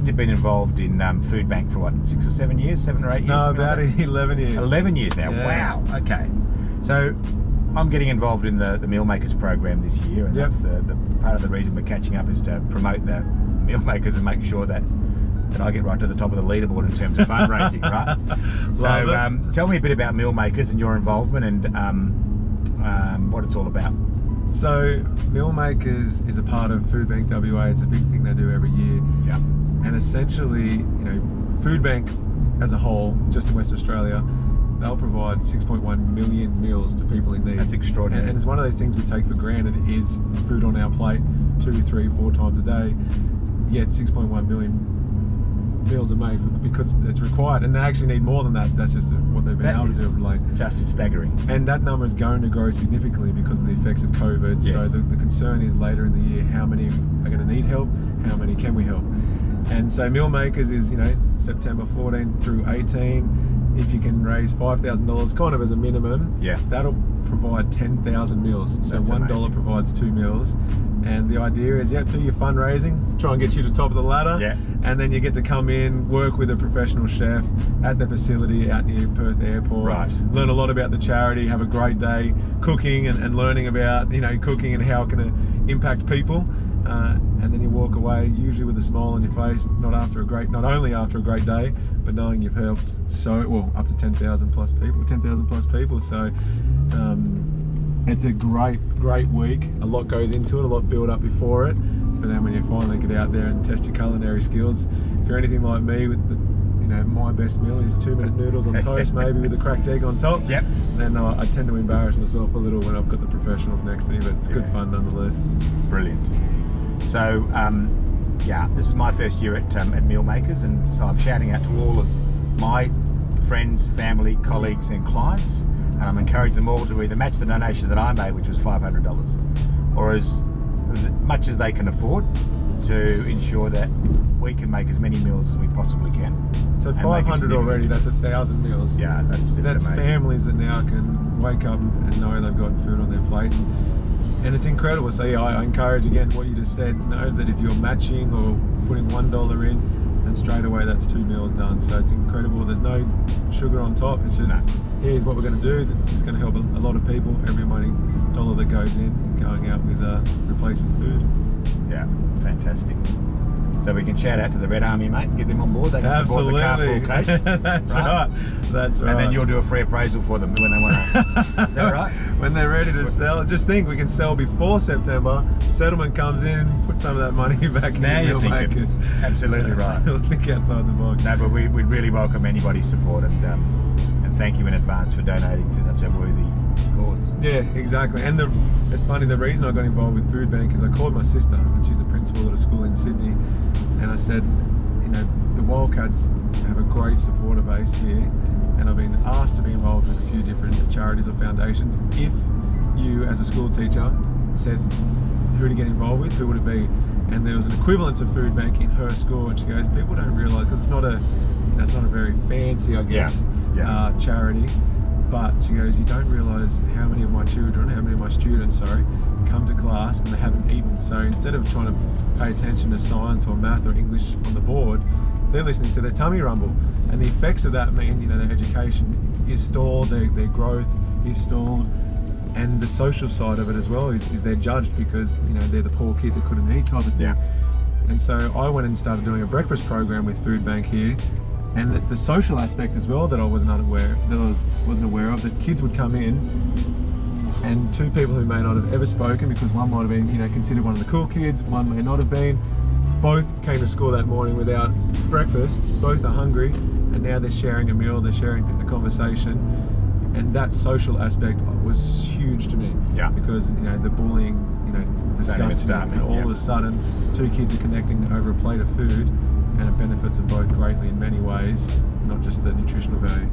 you've been involved in Foodbank for what, 6 or 7 years, 7 or 8 years? No, about 11 years. 11 years now. Yeah. Wow. Okay. So I'm getting involved in the Meal Makers program this year, and that's the part of the reason we're catching up is to promote the Meal Makers and make sure that I get right to the top of the leaderboard in terms of fundraising, right? So tell me a bit about Meal Makers and your involvement and what it's all about. So Meal Makers is a part of Foodbank WA. It's a big thing they do every year. Yeah. And essentially, Foodbank as a whole, just in Western Australia, they'll provide 6.1 million meals to people in need. That's extraordinary. And it's one of those things we take for granted is food on our plate 2, 3, 4 times a day. Yet 6.1 million meals are made because it's required, and they actually need more than that. That's just what they've been able to do of late. Just staggering. And that number is going to grow significantly because of the effects of COVID. Yes. So the concern is later in the year, how many are going to need help? How many can we help? And so Meal Makers is, September 14 through 18. If you can raise $5,000 kind of as a minimum, that'll provide 10,000 meals. So That's $1 amazing. provides 2 meals. And the idea is, do your fundraising, try and get you to the top of the ladder, and then you get to come in, work with a professional chef at the facility out near Perth Airport, learn a lot about the charity, have a great day cooking and learning about cooking and how it can impact people, and then you walk away usually with a smile on your face, not only after a great day, but knowing you've helped up to 10,000 plus people. So it's a great week. A lot goes into it, a lot build up before it. But then when you finally get out there and test your culinary skills, if you're anything like me, with my best meal is 2-minute noodles on toast, maybe with a cracked egg on top. Then I tend to embarrass myself a little when I've got the professionals next to me, but it's good fun nonetheless. Brilliant. So this is my first year at Meal Makers, and so I'm shouting out to all of my friends, family, colleagues and clients, and I'm encouraging them all to either match the donation that I made, which was $500, or as much as they can afford, to ensure that we can make as many meals as we possibly can. So 500 already, that's 1,000 meals. Yeah, that's amazing. Families that now can wake up and know they've got food on their plate. And it's incredible. So I encourage, again, what you just said, know that if you're matching or putting $1 in, then straight away that's 2 meals done. So it's incredible. There's no sugar on top. It's just, here's what we're going to do. It's going to help a lot of people. Every $1 that goes in is going out with replacement food. Yeah, fantastic. So we can shout out to the Red Army, mate, and get them on board. They can support the carpool coach. That's right. That's right. And then you'll do a free appraisal for them when they want to. Is that right? When they're ready to sell. Just think, we can sell before September. Settlement comes in, put some of that money back in. Now you're thinking. Absolutely right. Think outside the box. No, but we'd really welcome anybody's support, and thank you in advance for donating to such a worthy cause. Yeah, exactly. And it's funny, the reason I got involved with Foodbank is I called my sister, and she's a principal at a school in Sydney, and I said, the Wildcats have a great supporter base here, and I've been asked to be involved with a few different charities or foundations. If you, as a school teacher, said who to get involved with, who would it be? And there was an equivalent to Foodbank in her school, and she goes, people don't realise, because it's not a very fancy, I guess, charity. But she goes, you don't realise how many of my students, come to class and they haven't eaten. So instead of trying to pay attention to science or math or English on the board, they're listening to their tummy rumble. And the effects of that mean, their education is stalled, their growth is stalled. And the social side of it as well is they're judged because, they're the poor kid that couldn't eat type of thing. And so I went and started doing a breakfast program with Foodbank here. And it's the social aspect as well that I wasn't aware of, that kids would come in, and 2 people who may not have ever spoken, because one might have been considered one of the cool kids, one may not have been, both came to school that morning without breakfast, both are hungry, and now they're sharing a meal, they're sharing a conversation, and that social aspect was huge to me. Because the bullying, disgusting, and all of a sudden 2 kids are connecting over a plate of food, and it benefits them both greatly in many ways, not just the nutritional value.